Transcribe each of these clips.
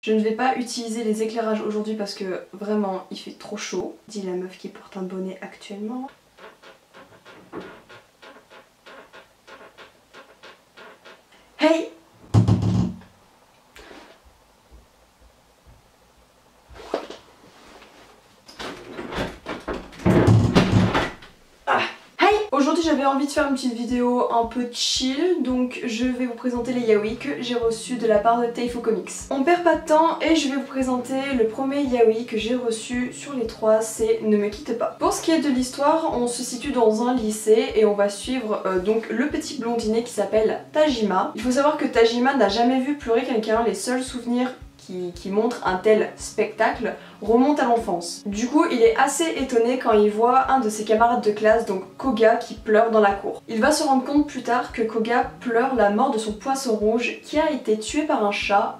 Je ne vais pas utiliser les éclairages aujourd'hui parce que vraiment il fait trop chaud. Dit la meuf qui porte un bonnet actuellement. Hey! Aujourd'hui j'avais envie de faire une petite vidéo un peu chill, donc je vais vous présenter les yaoi que j'ai reçus de la part de Taifo Comics. On perd pas de temps et je vais vous présenter le premier yaoi que j'ai reçu sur les trois, c'est Ne me quitte pas. Pour ce qui est de l'histoire, on se situe dans un lycée et on va suivre donc le petit blondinet qui s'appelle Tajima. Il faut savoir que Tajima n'a jamais vu pleurer quelqu'un, les seuls souvenirs qui montre un tel spectacle remonte à l'enfance. Du coup, il est assez étonné quand il voit un de ses camarades de classe, donc Koga, qui pleure dans la cour. Il va se rendre compte plus tard que Koga pleure la mort de son poisson rouge qui a été tué par un chat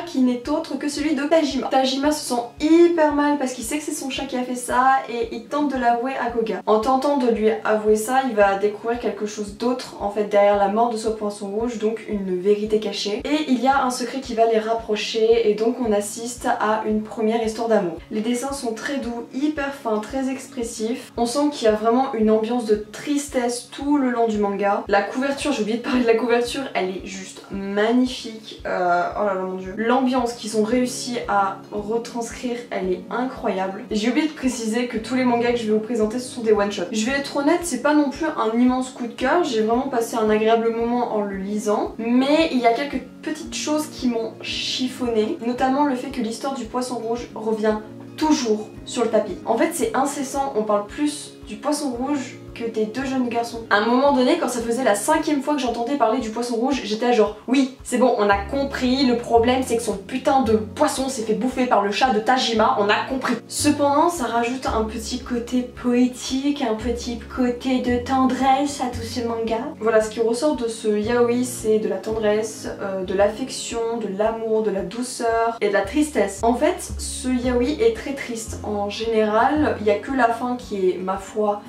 qui n'est autre que celui de Tajima. Tajima se sent hyper mal parce qu'il sait que c'est son chat qui a fait ça et il tente de l'avouer à Koga. En tentant de lui avouer ça, il va découvrir quelque chose d'autre en fait derrière la mort de ce poisson rouge, donc une vérité cachée. Et il y a un secret qui va les rapprocher et donc on assiste à une première histoire d'amour. Les dessins sont très doux, hyper fins, très expressifs. On sent qu'il y a vraiment une ambiance de tristesse tout le long du manga. La couverture, j'ai oublié de parler de la couverture, elle est juste magnifique. Oh là là mon dieu. L'ambiance qu'ils ont réussi à retranscrire, elle est incroyable. J'ai oublié de préciser que tous les mangas que je vais vous présenter ce sont des one-shots. Je vais être honnête, c'est pas non plus un immense coup de cœur, j'ai vraiment passé un agréable moment en le lisant, mais il y a quelques petites choses qui m'ont chiffonné, notamment le fait que l'histoire du poisson rouge revient toujours sur le tapis. En fait c'est incessant, on parle plus du poisson rouge que des deux jeunes garçons. À un moment donné, quand ça faisait la 5e fois que j'entendais parler du poisson rouge, j'étais genre oui, c'est bon, on a compris, le problème c'est que son putain de poisson s'est fait bouffer par le chat de Tajima, on a compris. Cependant, ça rajoute un petit côté poétique, un petit côté de tendresse à tout ce manga. Voilà, ce qui ressort de ce yaoi, c'est de la tendresse, de l'affection, de l'amour, de la douceur et de la tristesse. En fait, ce yaoi est très triste. En général, il n'y a que la fin qui est, ma foi,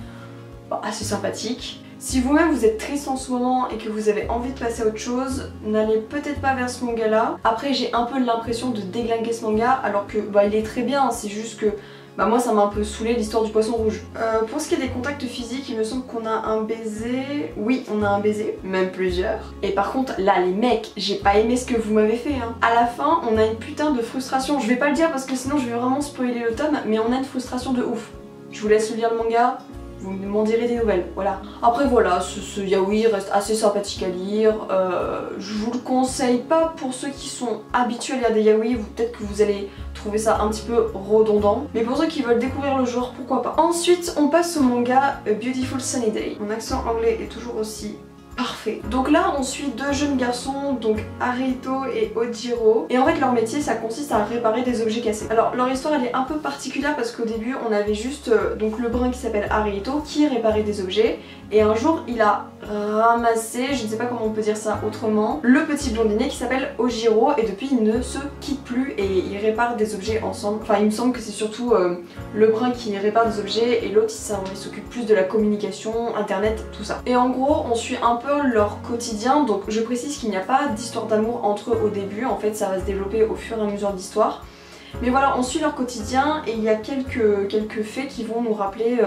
assez sympathique. Si vous-même vous êtes triste en ce moment et que vous avez envie de passer à autre chose, n'allez peut-être pas vers ce manga là. Après j'ai un peu l'impression de déglinguer ce manga alors que il est très bien, c'est juste que moi ça m'a un peu saoulé l'histoire du poisson rouge. Pour ce qui est des contacts physiques, il me semble qu'on a un baiser. Oui, on a un baiser, même plusieurs. Et par contre là les mecs, j'ai pas aimé ce que vous m'avez fait hein. À la fin on a une putain de frustration, je vais pas le dire parce que sinon je vais vraiment spoiler le tome, mais on a une frustration de ouf. Je vous laisse lire le manga. Vous m'en direz des nouvelles, voilà. Après voilà, ce yaoi reste assez sympathique à lire. Je vous le conseille pas pour ceux qui sont habitués à lire des yaoi, peut-être que vous allez trouver ça un petit peu redondant. Mais pour ceux qui veulent découvrir le genre, pourquoi pas. Ensuite, on passe au manga A Beautiful Sunny Day. Mon accent anglais est toujours aussi parfait. Donc là on suit deux jeunes garçons, donc Haruto et Ojiro, et en fait leur métier ça consiste à réparer des objets cassés. Alors leur histoire elle est un peu particulière parce qu'au début on avait juste donc le brun qui s'appelle Haruto qui réparait des objets, et un jour il a ramassé, je ne sais pas comment on peut dire ça autrement, le petit blondinet qui s'appelle Ojiro, et depuis ils ne se quittent plus et ils réparent des objets ensemble. Enfin il me semble que c'est surtout le brun qui répare des objets et l'autre il s'occupe plus de la communication, internet, tout ça. Et en gros on suit un peu leur quotidien, donc je précise qu'il n'y a pas d'histoire d'amour entre eux au début, en fait ça va se développer au fur et à mesure de l'histoire. Mais voilà, on suit leur quotidien et il y a quelques faits qui vont nous rappeler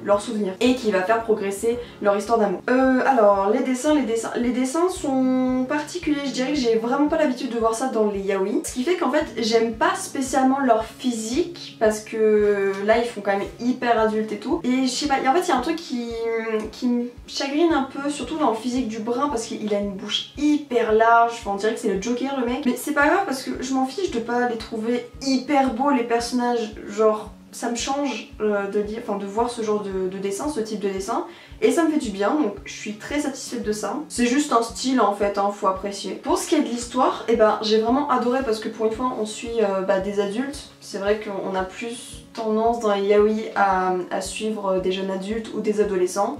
leurs souvenirs et qui va faire progresser leur histoire d'amour. Alors les dessins sont particuliers, je dirais que j'ai vraiment pas l'habitude de voir ça dans les yaoi. Ce qui fait qu'en fait j'aime pas spécialement leur physique parce que là ils font quand même hyper adultes et tout. Et je sais pas, en fait il y a un truc qui me chagrine un peu, surtout dans le physique du brun parce qu'il a une bouche hyper large, enfin on dirait que c'est le Joker le mec. Mais c'est pas grave parce que je m'en fiche de pas les trouver hyper beaux les personnages, genre ça me change de voir ce genre de dessin, ce type de dessin, et ça me fait du bien, donc je suis très satisfaite de ça. C'est juste un style en fait, hein, faut apprécier. Pour ce qui est de l'histoire, j'ai vraiment adoré parce que pour une fois on suit des adultes. C'est vrai qu'on a plus tendance dans les yaoi à suivre des jeunes adultes ou des adolescents.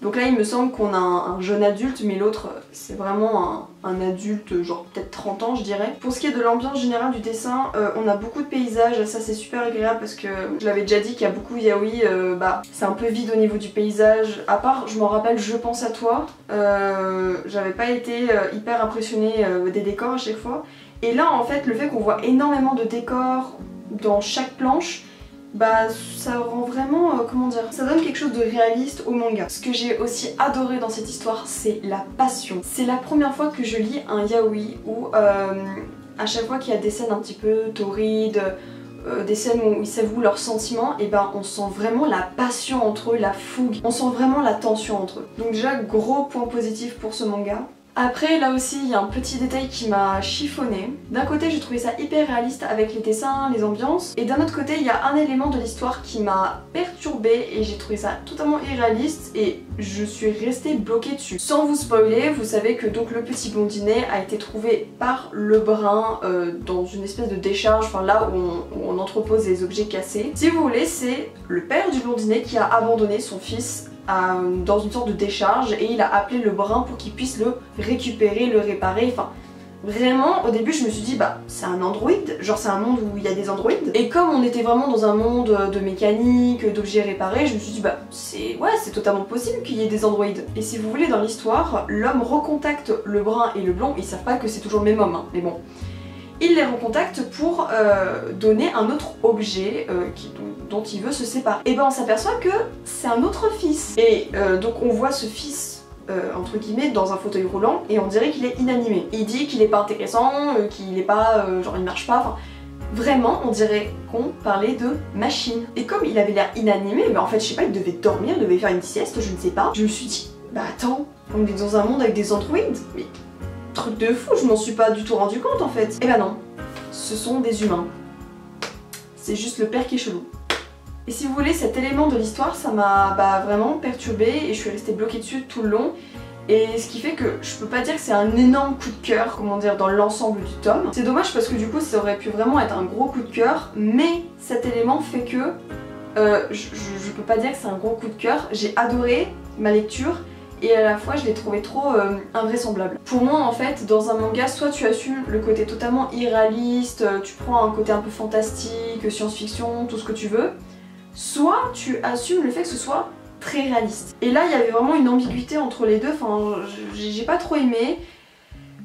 Donc là il me semble qu'on a un jeune adulte, mais l'autre c'est vraiment un adulte, genre peut-être 30 ans je dirais. Pour ce qui est de l'ambiance générale du dessin, on a beaucoup de paysages, ça c'est super agréable parce que je l'avais déjà dit qu'il y a beaucoup de yaoi, c'est un peu vide au niveau du paysage. À part, je m'en rappelle, Je pense à toi, j'avais pas été hyper impressionnée des décors à chaque fois. Et là en fait le fait qu'on voit énormément de décors dans chaque planche, ça rend vraiment, comment dire, ça donne quelque chose de réaliste au manga. Ce que j'ai aussi adoré dans cette histoire, c'est la passion. C'est la première fois que je lis un yaoi où à chaque fois qu'il y a des scènes un petit peu torrides, des scènes où ils s'avouent leurs sentiments, et on sent vraiment la passion entre eux, la fougue, on sent vraiment la tension entre eux. Donc déjà gros point positif pour ce manga. Après là aussi il y a un petit détail qui m'a chiffonné. D'un côté j'ai trouvé ça hyper réaliste avec les dessins, les ambiances, et d'un autre côté il y a un élément de l'histoire qui m'a perturbée et j'ai trouvé ça totalement irréaliste et je suis restée bloquée dessus. Sans vous spoiler, vous savez que donc le petit blondinet a été trouvé par le brun dans une espèce de décharge, enfin là où on entrepose les objets cassés. Si vous voulez, c'est le père du blondinet qui a abandonné son fils dans une sorte de décharge et il a appelé le brun pour qu'il puisse le récupérer, le réparer, enfin vraiment au début je me suis dit c'est un androïde, genre c'est un monde où il y a des androïdes, et comme on était vraiment dans un monde de mécanique, d'objets réparés, je me suis dit c'est totalement possible qu'il y ait des androïdes. Et si vous voulez, dans l'histoire, l'homme recontacte le brun et le blond, ils savent pas que c'est toujours le même homme, hein, mais bon. Il les recontacte pour donner un autre objet dont il veut se séparer. Et on s'aperçoit que c'est un autre fils. Et donc on voit ce fils, entre guillemets, dans un fauteuil roulant et on dirait qu'il est inanimé. Il dit qu'il est pas intéressant, qu'il est pas, genre il marche pas, enfin... Vraiment, on dirait qu'on parlait de machine. Et comme il avait l'air inanimé, en fait je sais pas, il devait dormir, il devait faire une sieste, je ne sais pas. Je me suis dit, attends, on est dans un monde avec des androïdes, mais... truc de fou, je m'en suis pas du tout rendu compte en fait. Et non, ce sont des humains. C'est juste le père qui est chelou. Et si vous voulez, cet élément de l'histoire, ça m'a vraiment perturbée et je suis restée bloquée dessus tout le long. Et ce qui fait que je peux pas dire que c'est un énorme coup de cœur, comment dire, dans l'ensemble du tome. C'est dommage parce que du coup ça aurait pu vraiment être un gros coup de cœur, mais cet élément fait que je peux pas dire que c'est un gros coup de cœur. J'ai adoré ma lecture, et à la fois je l'ai trouvé trop invraisemblable. Pour moi en fait, dans un manga, soit tu assumes le côté totalement irréaliste, tu prends un côté un peu fantastique, science-fiction, tout ce que tu veux, soit tu assumes le fait que ce soit très réaliste. Et là il y avait vraiment une ambiguïté entre les deux, enfin j'ai pas trop aimé.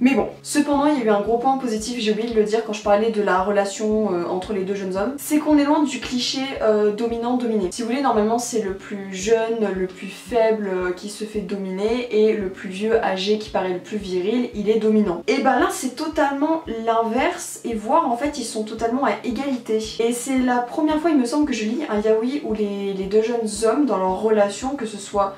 Mais bon, cependant il y a eu un gros point positif, j'ai oublié de le dire quand je parlais de la relation entre les deux jeunes hommes, c'est qu'on est loin du cliché dominant-dominé. Si vous voulez, normalement c'est le plus jeune, le plus faible qui se fait dominer, et le plus vieux, âgé, qui paraît le plus viril, il est dominant. Et là c'est totalement l'inverse, et voire en fait ils sont totalement à égalité. Et c'est la première fois il me semble que je lis un yaoi où les deux jeunes hommes dans leur relation, que ce soit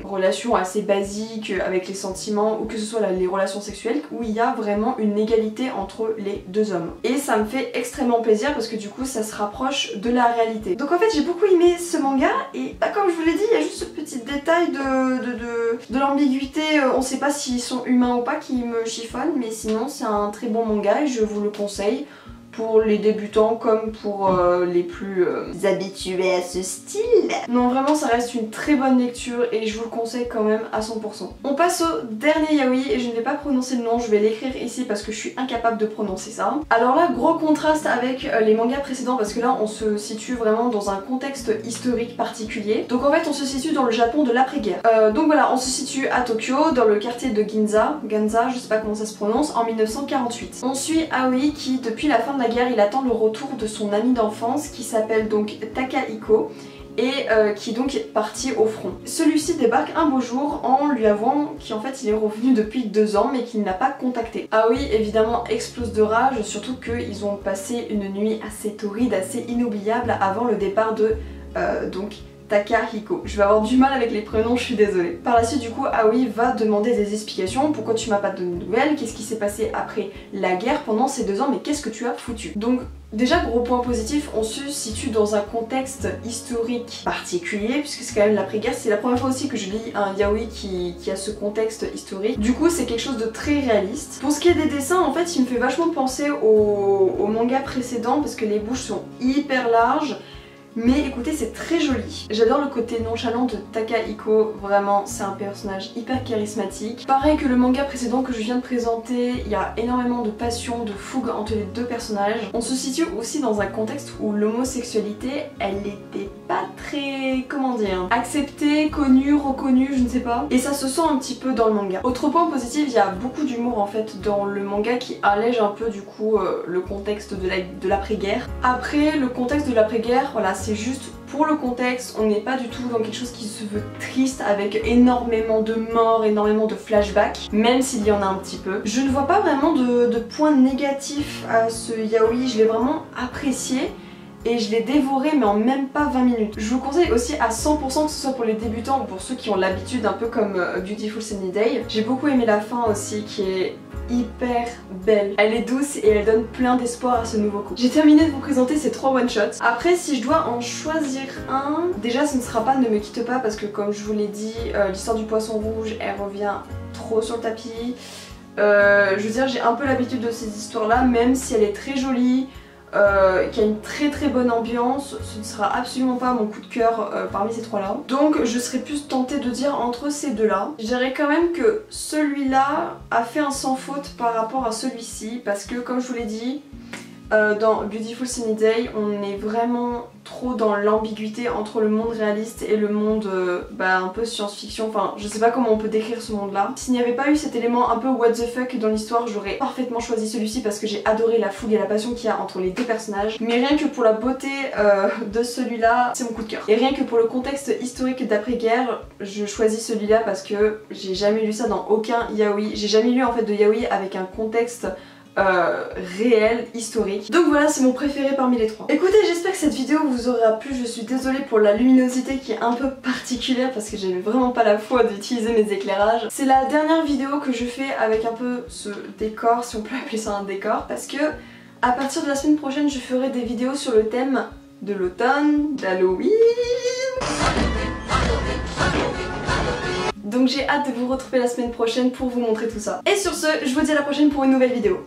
relations assez basiques avec les sentiments ou que ce soit les relations sexuelles, où il y a vraiment une égalité entre les deux hommes. Et ça me fait extrêmement plaisir parce que du coup ça se rapproche de la réalité. Donc en fait j'ai beaucoup aimé ce manga, et comme je vous l'ai dit, il y a juste ce petit détail de l'ambiguïté, on sait pas s'ils sont humains ou pas, qui me chiffonne, mais sinon c'est un très bon manga et je vous le conseille. Pour les débutants comme pour les plus habitués à ce style. Non, vraiment ça reste une très bonne lecture et je vous le conseille quand même à 100%. On passe au dernier yaoi et je ne vais pas prononcer le nom, je vais l'écrire ici parce que je suis incapable de prononcer ça. Alors là, gros contraste avec les mangas précédents parce que là on se situe vraiment dans un contexte historique particulier. Donc en fait on se situe dans le Japon de l'après-guerre. Donc voilà, on se situe à Tokyo, dans le quartier de Ginza, je sais pas comment ça se prononce, en 1948. On suit Aoi qui depuis la fin de la guerre, il attend le retour de son ami d'enfance qui s'appelle donc Takahiko et qui donc est parti au front. Celui-ci débarque un beau jour en lui avouant qu'en fait il est revenu depuis 2 ans mais qu'il n'a pas contacté. Aoi évidemment explose de rage, surtout qu'ils ont passé une nuit assez torride, assez inoubliable avant le départ de donc Takahiko. Je vais avoir du mal avec les prénoms, je suis désolée. Par la suite du coup Aoi va demander des explications. Pourquoi tu m'as pas donné de nouvelles? Qu'est-ce qui s'est passé après la guerre pendant ces 2 ans? Mais qu'est-ce que tu as foutu? Donc déjà gros point positif, on se situe dans un contexte historique particulier puisque c'est quand même l'après-guerre. C'est la première fois aussi que je lis un yaoi qui a ce contexte historique. Du coup c'est quelque chose de très réaliste. Pour ce qui est des dessins, en fait il me fait vachement penser au manga précédent parce que les bouches sont hyper larges. mais écoutez, c'est très joli. J'adore le côté nonchalant de Takahiko, vraiment c'est un personnage hyper charismatique. Pareil que le manga précédent que je viens de présenter, il y a énormément de passion, de fougue entre les deux personnages. On se situe aussi dans un contexte où l'homosexualité, elle n'était pas très, comment dire, acceptée, connue, reconnue, je ne sais pas. Et ça se sent un petit peu dans le manga. Autre point positif, il y a beaucoup d'humour en fait dans le manga qui allège un peu du coup le contexte de l'après-guerre. Après, le contexte de l'après-guerre, voilà, c'est juste pour le contexte, on n'est pas du tout dans quelque chose qui se veut triste avec énormément de morts, énormément de flashbacks, même s'il y en a un petit peu. Je ne vois pas vraiment de points négatifs à ce yaoi, je l'ai vraiment apprécié. Et je l'ai dévoré mais en même pas 20 minutes. Je vous conseille aussi à 100% que ce soit pour les débutants ou pour ceux qui ont l'habitude, un peu comme Beautiful Sunny Day. J'ai beaucoup aimé la fin aussi qui est hyper belle. Elle est douce et elle donne plein d'espoir à ce nouveau couple. J'ai terminé de vous présenter ces 3 one-shots. Après, si je dois en choisir un, déjà ce ne sera pas Ne me quitte pas parce que comme je vous l'ai dit, l'histoire du poisson rouge, elle revient trop sur le tapis. Je veux dire, j'ai un peu l'habitude de ces histoires-là, même si elle est très jolie. Qui a une très bonne ambiance, ce ne sera absolument pas mon coup de cœur parmi ces 3 là. Donc je serais plus tentée de dire entre ces 2 là. Je dirais quand même que celui-là a fait un sans faute par rapport à celui-ci parce que comme je vous l'ai dit, dans Beautiful Sunny Day, on est vraiment trop dans l'ambiguïté entre le monde réaliste et le monde un peu science-fiction. Enfin, je sais pas comment on peut décrire ce monde-là. S'il n'y avait pas eu cet élément un peu what the fuck dans l'histoire, j'aurais parfaitement choisi celui-ci parce que j'ai adoré la fougue et la passion qu'il y a entre les deux personnages. Mais rien que pour la beauté de celui-là, c'est mon coup de cœur. Et rien que pour le contexte historique d'après-guerre, je choisis celui-là parce que j'ai jamais lu ça dans aucun yaoi. J'ai jamais lu en fait de yaoi avec un contexte réel, historique. Donc voilà, c'est mon préféré parmi les 3. Écoutez, j'espère que cette vidéo vous aura plu. Je suis désolée pour la luminosité qui est un peu particulière parce que j'avais vraiment pas la foi d'utiliser mes éclairages. C'est la dernière vidéo que je fais avec un peu ce décor, si on peut appeler ça un décor, parce que à partir de la semaine prochaine, je ferai des vidéos sur le thème de l'automne, d'Halloween. Donc j'ai hâte de vous retrouver la semaine prochaine pour vous montrer tout ça. Et sur ce, je vous dis à la prochaine pour une nouvelle vidéo.